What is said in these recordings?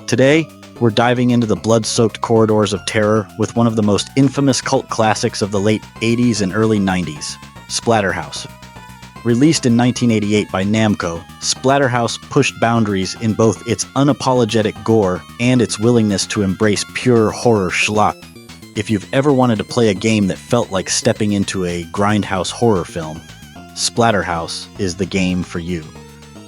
Today, we're diving into the blood-soaked corridors of terror with one of the most infamous cult classics of the late 80s and early 90s, Splatterhouse. Released in 1988 by Namco, Splatterhouse pushed boundaries in both its unapologetic gore and its willingness to embrace pure horror schlock. If you've ever wanted to play a game that felt like stepping into a grindhouse horror film, Splatterhouse is the game for you.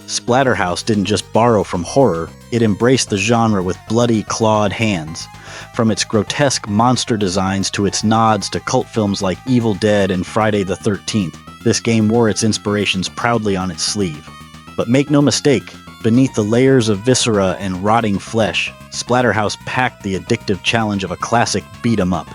Splatterhouse didn't just borrow from horror, it embraced the genre with bloody, clawed hands. From its grotesque monster designs to its nods to cult films like Evil Dead and Friday the 13th, this game wore its inspirations proudly on its sleeve. But make no mistake, beneath the layers of viscera and rotting flesh, Splatterhouse packed the addictive challenge of a classic beat-em-up,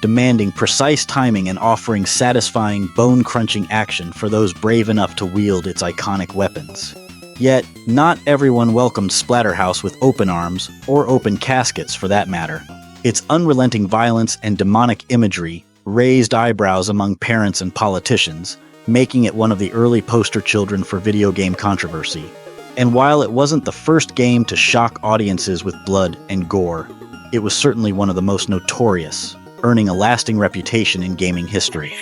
demanding precise timing and offering satisfying, bone-crunching action for those brave enough to wield its iconic weapons. Yet, not everyone welcomed Splatterhouse with open arms, or open caskets for that matter. Its unrelenting violence and demonic imagery raised eyebrows among parents and politicians, making it one of the early poster children for video game controversy. And while it wasn't the first game to shock audiences with blood and gore, it was certainly one of the most notorious, earning a lasting reputation in gaming history.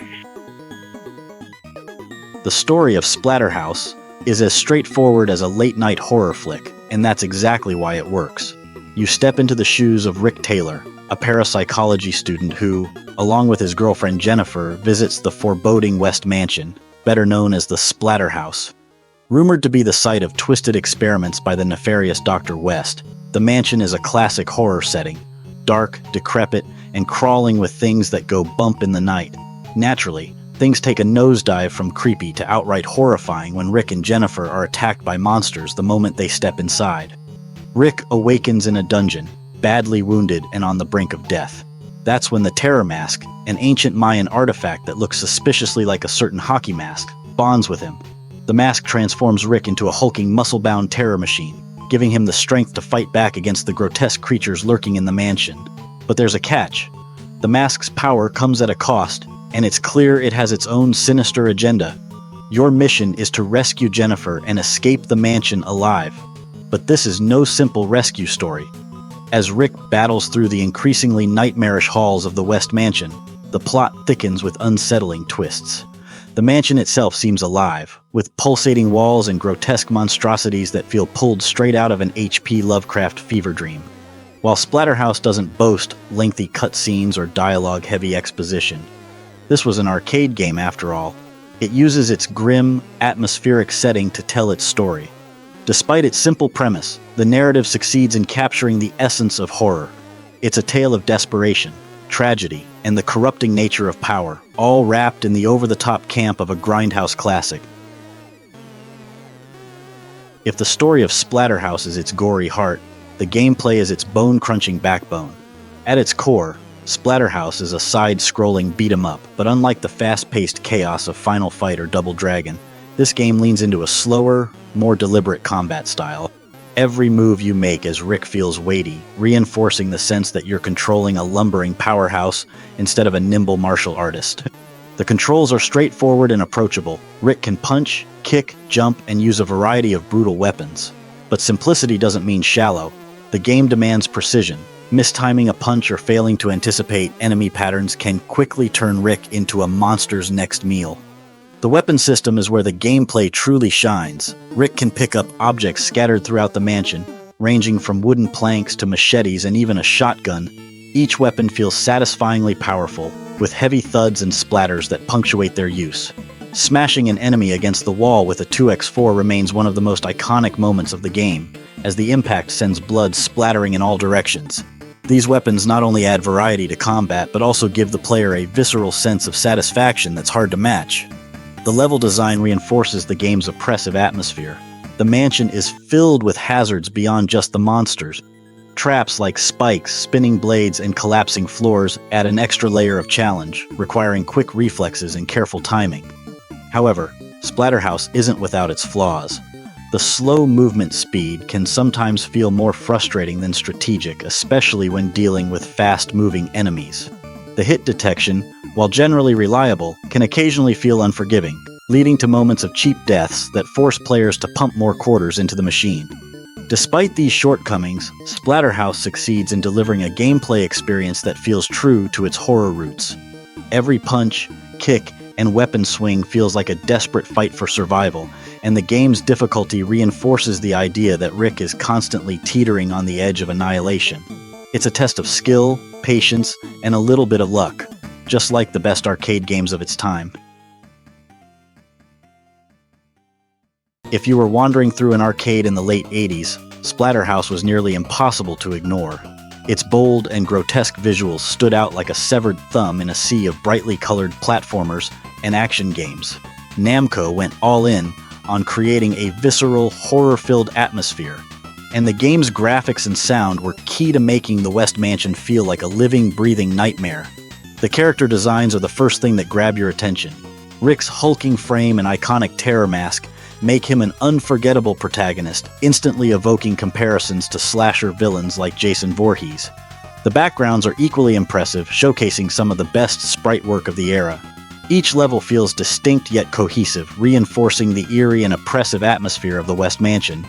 The story of Splatterhouse is as straightforward as a late-night horror flick, and that's exactly why it works. You step into the shoes of Rick Taylor, a parapsychology student who, along with his girlfriend Jennifer, visits the foreboding West Mansion, better known as the Splatterhouse. Rumored to be the site of twisted experiments by the nefarious Dr. West, the mansion is a classic horror setting, dark, decrepit, and crawling with things that go bump in the night. Naturally, things take a nosedive from creepy to outright horrifying when Rick and Jennifer are attacked by monsters the moment they step inside. Rick awakens in a dungeon, badly wounded and on the brink of death. That's when the Terror Mask, an ancient Mayan artifact that looks suspiciously like a certain hockey mask, bonds with him. The mask transforms Rick into a hulking, muscle-bound terror machine, giving him the strength to fight back against the grotesque creatures lurking in the mansion. But there's a catch. The mask's power comes at a cost, and it's clear it has its own sinister agenda. Your mission is to rescue Jennifer and escape the mansion alive. But this is no simple rescue story. As Rick battles through the increasingly nightmarish halls of the West Mansion, the plot thickens with unsettling twists. The mansion itself seems alive, with pulsating walls and grotesque monstrosities that feel pulled straight out of an H.P. Lovecraft fever dream. While Splatterhouse doesn't boast lengthy cutscenes or dialogue-heavy exposition, this was an arcade game after all. It uses its grim, atmospheric setting to tell its story. Despite its simple premise, the narrative succeeds in capturing the essence of horror. It's a tale of desperation, tragedy, and the corrupting nature of power, all wrapped in the over-the-top camp of a grindhouse classic. If the story of Splatterhouse is its gory heart, the gameplay is its bone-crunching backbone. At its core, Splatterhouse is a side-scrolling beat-em-up, but unlike the fast-paced chaos of Final Fight or Double Dragon, this game leans into a slower, more deliberate combat style. Every move you make as Rick feels weighty, reinforcing the sense that you're controlling a lumbering powerhouse instead of a nimble martial artist. The controls are straightforward and approachable. Rick can punch, kick, jump, and use a variety of brutal weapons. But simplicity doesn't mean shallow. The game demands precision. Mistiming a punch or failing to anticipate enemy patterns can quickly turn Rick into a monster's next meal. The weapon system is where the gameplay truly shines. Rick can pick up objects scattered throughout the mansion, ranging from wooden planks to machetes and even a shotgun. Each weapon feels satisfyingly powerful, with heavy thuds and splatters that punctuate their use. Smashing an enemy against the wall with a 2x4 remains one of the most iconic moments of the game, as the impact sends blood splattering in all directions. These weapons not only add variety to combat, but also give the player a visceral sense of satisfaction that's hard to match. The level design reinforces the game's oppressive atmosphere. The mansion is filled with hazards beyond just the monsters. Traps like spikes, spinning blades, and collapsing floors add an extra layer of challenge, requiring quick reflexes and careful timing. However, Splatterhouse isn't without its flaws. The slow movement speed can sometimes feel more frustrating than strategic, especially when dealing with fast-moving enemies. The hit detection, while generally reliable, can occasionally feel unforgiving, leading to moments of cheap deaths that force players to pump more quarters into the machine. Despite these shortcomings, Splatterhouse succeeds in delivering a gameplay experience that feels true to its horror roots. Every punch, kick, and weapon swing feels like a desperate fight for survival, and the game's difficulty reinforces the idea that Rick is constantly teetering on the edge of annihilation. It's a test of skill, patience, and a little bit of luck, just like the best arcade games of its time. If you were wandering through an arcade in the late 80s, Splatterhouse was nearly impossible to ignore. Its bold and grotesque visuals stood out like a severed thumb in a sea of brightly colored platformers and action games. Namco went all in on creating a visceral, horror-filled atmosphere, and the game's graphics and sound were key to making the West Mansion feel like a living, breathing nightmare. The character designs are the first thing that grab your attention. Rick's hulking frame and iconic terror mask make him an unforgettable protagonist, instantly evoking comparisons to slasher villains like Jason Voorhees. The backgrounds are equally impressive, showcasing some of the best sprite work of the era. Each level feels distinct yet cohesive, reinforcing the eerie and oppressive atmosphere of the West Mansion.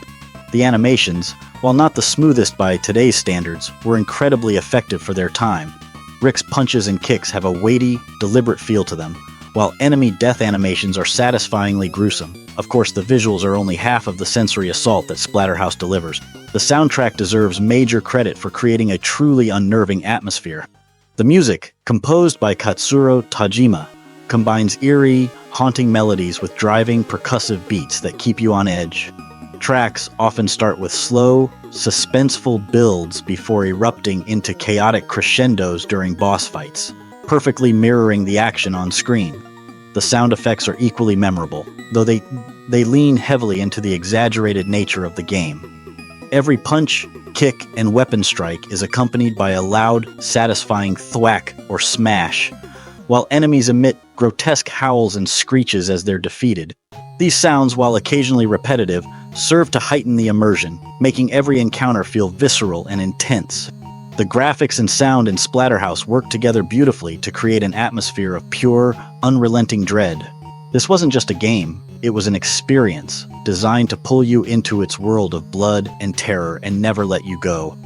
The animations, while not the smoothest by today's standards, were incredibly effective for their time. Rick's punches and kicks have a weighty, deliberate feel to them, while enemy death animations are satisfyingly gruesome. Of course, the visuals are only half of the sensory assault that Splatterhouse delivers. The soundtrack deserves major credit for creating a truly unnerving atmosphere. The music, composed by Katsuro Tajima, combines eerie, haunting melodies with driving, percussive beats that keep you on edge. Tracks often start with slow, suspenseful builds before erupting into chaotic crescendos during boss fights, perfectly mirroring the action on screen. The sound effects are equally memorable, though they lean heavily into the exaggerated nature of the game. Every punch, kick, and weapon strike is accompanied by a loud, satisfying thwack or smash, while enemies emit grotesque howls and screeches as they're defeated. These sounds, while occasionally repetitive, serve to heighten the immersion, making every encounter feel visceral and intense. The graphics and sound in Splatterhouse work together beautifully to create an atmosphere of pure, unrelenting dread. This wasn't just a game, it was an experience designed to pull you into its world of blood and terror and never let you go.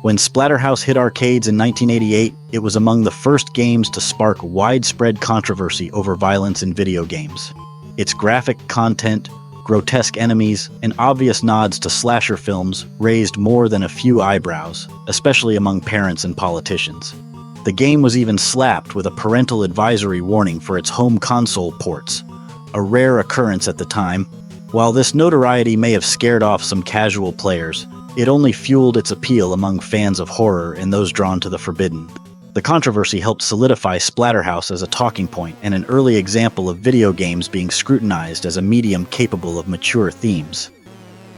When Splatterhouse hit arcades in 1988, it was among the first games to spark widespread controversy over violence in video games. Its graphic content, grotesque enemies, and obvious nods to slasher films raised more than a few eyebrows, especially among parents and politicians. The game was even slapped with a parental advisory warning for its home console ports, a rare occurrence at the time. While this notoriety may have scared off some casual players, it only fueled its appeal among fans of horror and those drawn to the forbidden. The controversy helped solidify Splatterhouse as a talking point and an early example of video games being scrutinized as a medium capable of mature themes.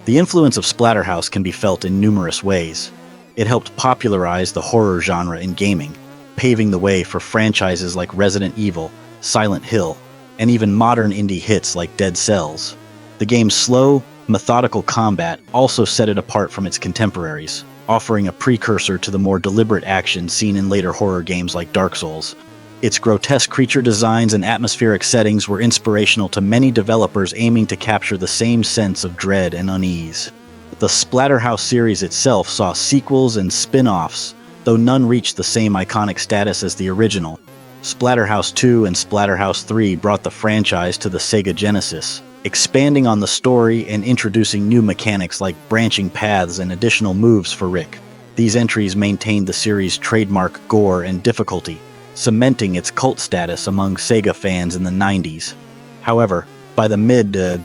The influence of Splatterhouse can be felt in numerous ways. It helped popularize the horror genre in gaming, paving the way for franchises like Resident Evil, Silent Hill, and even modern indie hits like Dead Cells. The game's slow, methodical combat also set it apart from its contemporaries, offering a precursor to the more deliberate action seen in later horror games like Dark Souls. Its grotesque creature designs and atmospheric settings were inspirational to many developers aiming to capture the same sense of dread and unease. The Splatterhouse series itself saw sequels and spin-offs, though none reached the same iconic status as the original. Splatterhouse 2 and Splatterhouse 3 brought the franchise to the Sega Genesis, expanding on the story and introducing new mechanics like branching paths and additional moves for Rick. These entries maintained the series' trademark gore and difficulty, cementing its cult status among Sega fans in the 90s. However, by the mid-90s,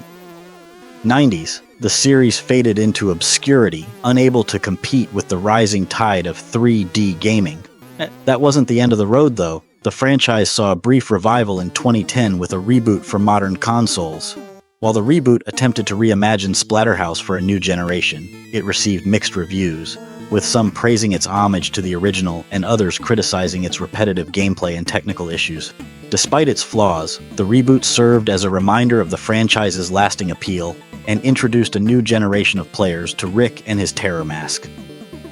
the series faded into obscurity, unable to compete with the rising tide of 3D gaming. That wasn't the end of the road, though. The franchise saw a brief revival in 2010 with a reboot for modern consoles. While the reboot attempted to reimagine Splatterhouse for a new generation, it received mixed reviews, with some praising its homage to the original and others criticizing its repetitive gameplay and technical issues. Despite its flaws, the reboot served as a reminder of the franchise's lasting appeal and introduced a new generation of players to Rick and his terror mask.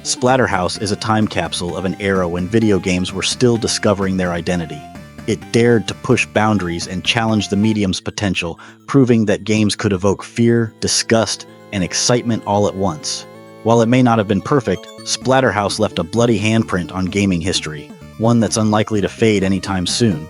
Splatterhouse is a time capsule of an era when video games were still discovering their identity. It dared to push boundaries and challenge the medium's potential, proving that games could evoke fear, disgust, and excitement all at once. While it may not have been perfect, Splatterhouse left a bloody handprint on gaming history, one that's unlikely to fade anytime soon.